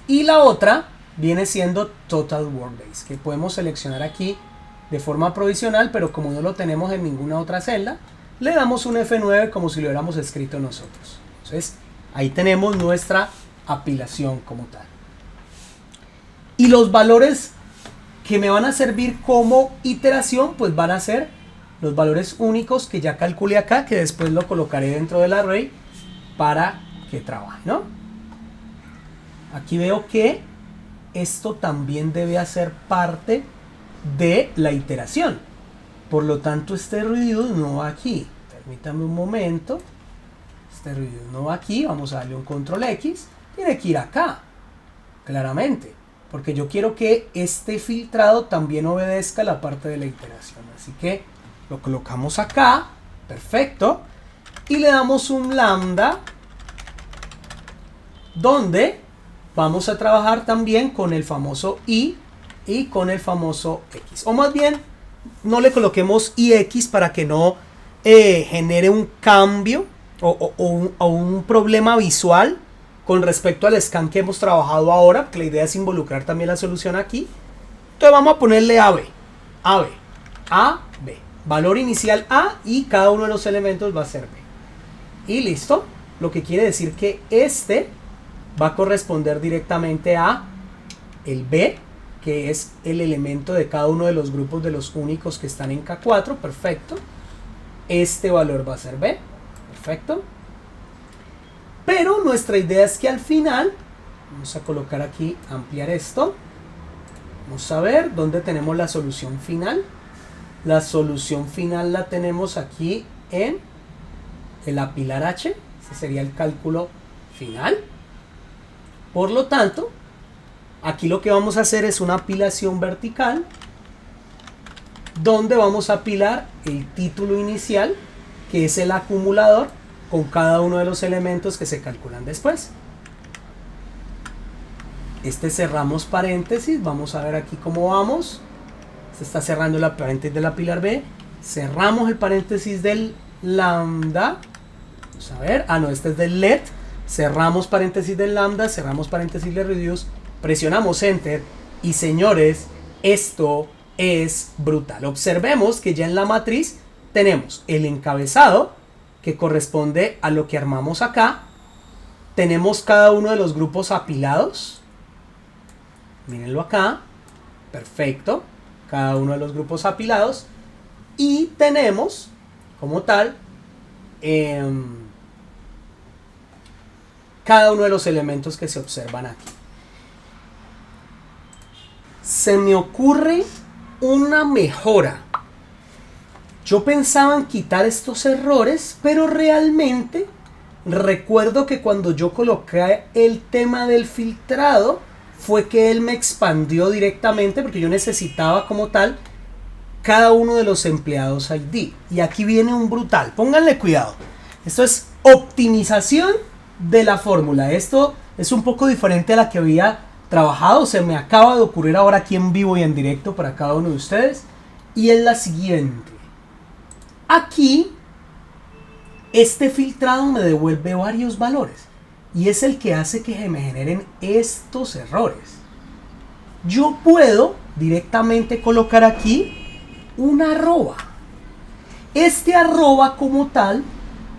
y la otra viene siendo total workdays, que podemos seleccionar aquí de forma provisional, pero como no lo tenemos en ninguna otra celda, le damos un F9 como si lo hubiéramos escrito nosotros. Entonces ahí tenemos nuestra apilación como tal. Y los valores que me van a servir como iteración, pues van a ser los valores únicos que ya calculé acá, que después lo colocaré dentro del array para que trabaje, ¿no? Aquí veo que esto también debe hacer parte de la iteración. Por lo tanto, este reduce no va aquí. Permítame un momento. Este reduce no va aquí. Vamos a darle un control X. Tiene que ir acá, claramente, porque yo quiero que este filtrado también obedezca la parte de la iteración. Así que lo colocamos acá, perfecto, y le damos un lambda donde vamos a trabajar también con el famoso i y con el famoso x, o más bien no le coloquemos ix para que no genere un cambio o un problema visual con respecto al scan que hemos trabajado ahora, que la idea es involucrar también la solución aquí. Entonces vamos a ponerle AB, AB, AB, valor inicial A, y cada uno de los elementos va a ser B. Y listo, lo que quiere decir que este va a corresponder directamente a el B, que es el elemento de cada uno de los grupos de los únicos que están en K4, perfecto. Este valor va a ser B, perfecto. Pero nuestra idea es que al final, vamos a colocar aquí, ampliar esto. Vamos a ver dónde tenemos la solución final. La solución final la tenemos aquí en la pilar H. Ese sería el cálculo final. Por lo tanto, aquí lo que vamos a hacer es una apilación vertical, donde vamos a apilar el título inicial, que es el acumulador, con cada uno de los elementos que se calculan después. Cerramos paréntesis, vamos a ver aquí cómo vamos. Se está cerrando la paréntesis de la pilar B, cerramos el paréntesis del lambda, vamos a ver, no, este es del let, cerramos paréntesis del lambda, cerramos paréntesis de reduce, presionamos enter y señores, esto es brutal. Observemos que ya en la matriz tenemos el encabezado, que corresponde a lo que armamos acá. Tenemos cada uno de los grupos apilados. Mírenlo acá. Perfecto. Cada uno de los grupos apilados. Y tenemos, como tal, cada uno de los elementos que se observan aquí. Se me ocurre una mejora. Yo pensaba en quitar estos errores, pero realmente recuerdo que cuando yo coloqué el tema del filtrado, fue que él me expandió directamente, porque yo necesitaba como tal cada uno de los empleados ID. Y aquí viene un brutal, pónganle cuidado. Esto es optimización de la fórmula. Esto es un poco diferente a la que había trabajado. Se me acaba de ocurrir ahora aquí en vivo y en directo para cada uno de ustedes. Y es la siguiente. Aquí, este filtrado me devuelve varios valores y es el que hace que se me generen estos errores. Yo puedo directamente colocar aquí una arroba. Este arroba como tal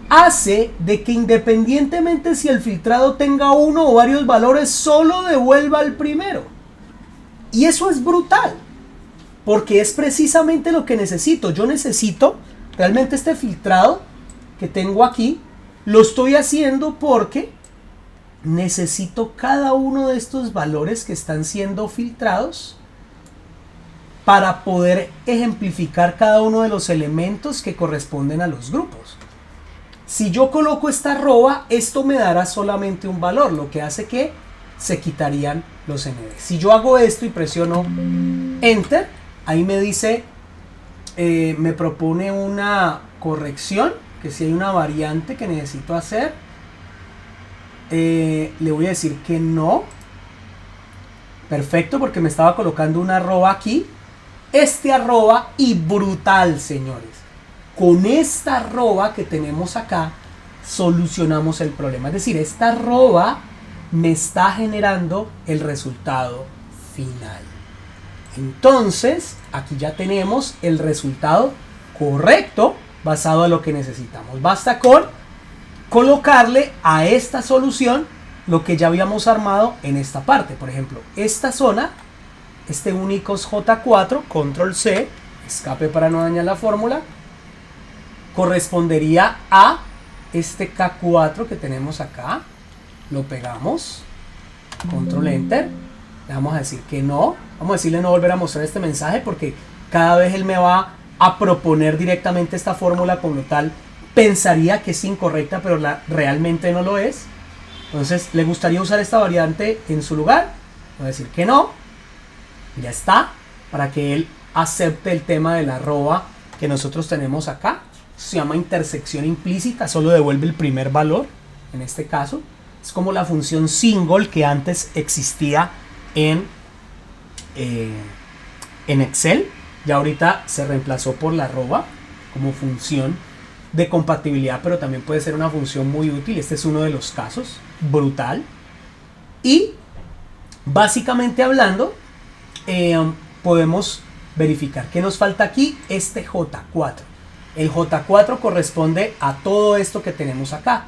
hace de que independientemente si el filtrado tenga uno o varios valores, solo devuelva el primero. Y eso es brutal, porque es precisamente lo que necesito. Yo necesito realmente este filtrado que tengo aquí, lo estoy haciendo porque necesito cada uno de estos valores que están siendo filtrados para poder ejemplificar cada uno de los elementos que corresponden a los grupos. Si yo coloco esta arroba, esto me dará solamente un valor, lo que hace que se quitarían los ND. Si yo hago esto y presiono Enter, ahí me dice, me propone una corrección, que si hay una variante que necesito hacer, le voy a decir que no. Perfecto, porque me estaba colocando una arroba aquí. Este arroba y brutal, señores. Con esta arroba que tenemos acá, solucionamos el problema. Es decir, esta arroba me está generando el resultado final. Entonces, aquí ya tenemos el resultado correcto basado en lo que necesitamos. Basta con colocarle a esta solución lo que ya habíamos armado en esta parte. Por ejemplo, esta zona, este Unicos J4, control C, escape para no dañar la fórmula, correspondería a este K4 que tenemos acá. Lo pegamos, control Enter, le vamos a decir que no, vamos a decirle no volver a mostrar este mensaje porque cada vez él me va a proponer directamente esta fórmula, con lo tal pensaría que es incorrecta, pero realmente no lo es. Entonces, ¿le gustaría usar esta variante en su lugar? Voy a decir que no. Ya está, para que él acepte el tema de la arroba que nosotros tenemos acá. Se llama intersección implícita, solo devuelve el primer valor. En este caso, es como la función single que antes existía en Excel. Ya ahorita se reemplazó por la arroba como función de compatibilidad, pero también puede ser una función muy útil. Este es uno de los casos, brutal. Y básicamente hablando, podemos verificar que nos falta aquí este J4. El J4 corresponde a todo esto que tenemos acá.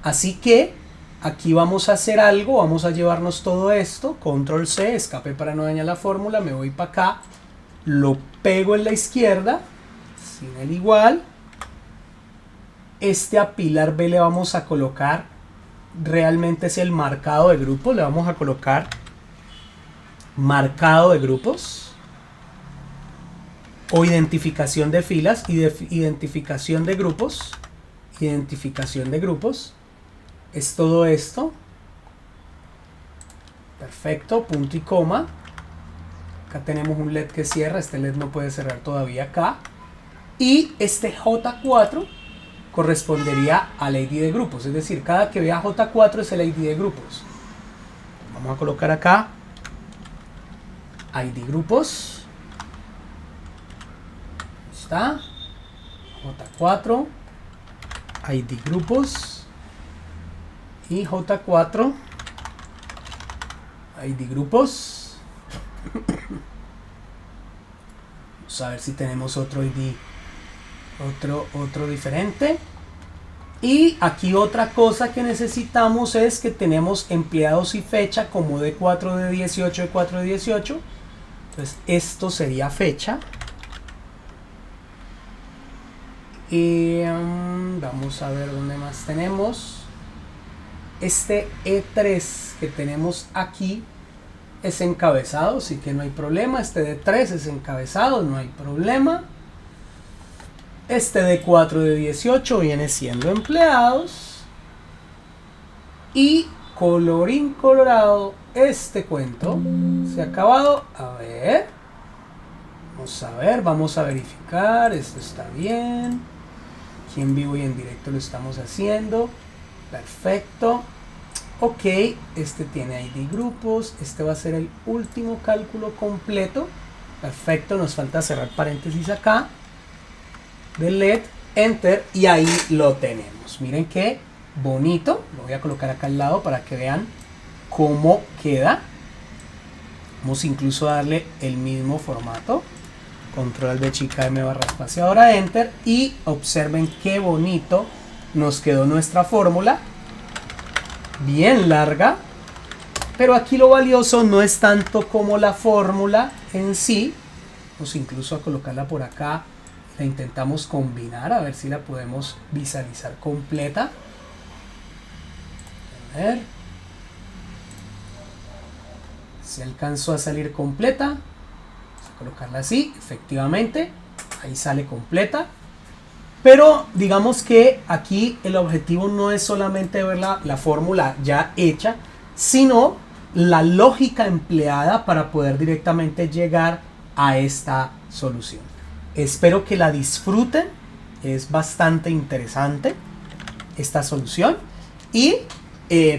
Así que aquí vamos a hacer algo, vamos a llevarnos todo esto, control C, escape para no dañar la fórmula, me voy para acá, lo pego en la izquierda, sin el igual. Este a pilar B le vamos a colocar, realmente es el marcado de grupos, le vamos a colocar marcado de grupos o identificación de filas y identificación de grupos. Identificación de grupos es todo esto. Perfecto, punto y coma. Acá tenemos un LED que cierra, este LED no puede cerrar todavía acá. Y este J4 correspondería al ID de grupos, es decir, cada que vea J4 es el ID de grupos. Vamos a colocar acá ID grupos. Está J4 ID grupos y J4 ID grupos. Vamos a ver si tenemos otro ID, otro diferente. Y aquí otra cosa que necesitamos es que tenemos empleados y fecha como D4 de 18, D4 de 18. Entonces esto sería fecha. Y vamos a ver dónde más tenemos. Este E3 que tenemos aquí es encabezado, así que no hay problema. Este D3 es encabezado, no hay problema. Este D4 de 18 viene siendo empleados. Y colorín colorado, este cuento se ha acabado. A ver, vamos a verificar. Esto está bien. Aquí en vivo y en directo lo estamos haciendo. Perfecto. Ok, este tiene ID grupos. Este va a ser el último cálculo completo. Perfecto, nos falta cerrar paréntesis acá. Delete, Enter, y ahí lo tenemos. Miren qué bonito. Lo voy a colocar acá al lado para que vean cómo queda. Vamos incluso a darle el mismo formato. control de chica M barra espaciadora enter, y observen qué bonito nos quedó nuestra fórmula, bien larga. Pero aquí lo valioso no es tanto como la fórmula en sí. Vamos incluso a colocarla por acá. La intentamos combinar a ver si la podemos visualizar completa. A ver si alcanzó a salir completa. Vamos a colocarla así, efectivamente, ahí sale completa. Pero digamos que aquí el objetivo no es solamente ver la fórmula ya hecha, sino la lógica empleada para poder directamente llegar a esta solución. Espero que la disfruten, es bastante interesante esta solución y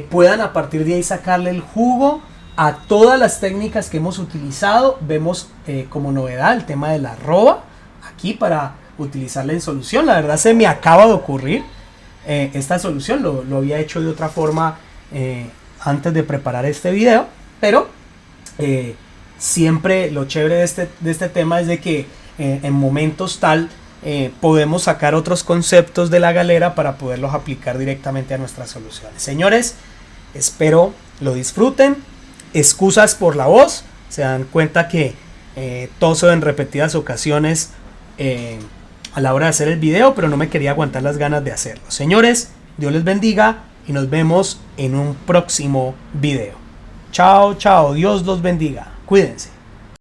puedan a partir de ahí sacarle el jugo a todas las técnicas que hemos utilizado. Vemos como novedad el tema de la arroba aquí para utilizarla en solución. La verdad se me acaba de ocurrir esta solución, lo había hecho de otra forma antes de preparar este video, pero siempre lo chévere de este tema es de que en momentos tal podemos sacar otros conceptos de la galera para poderlos aplicar directamente a nuestras soluciones. Señores, espero lo disfruten. Excusas por la voz, se dan cuenta que toso en repetidas ocasiones a la hora de hacer el video, pero no me quería aguantar las ganas de hacerlo. Señores, Dios les bendiga y nos vemos en un próximo video. Chao, chao, Dios los bendiga. Cuídense.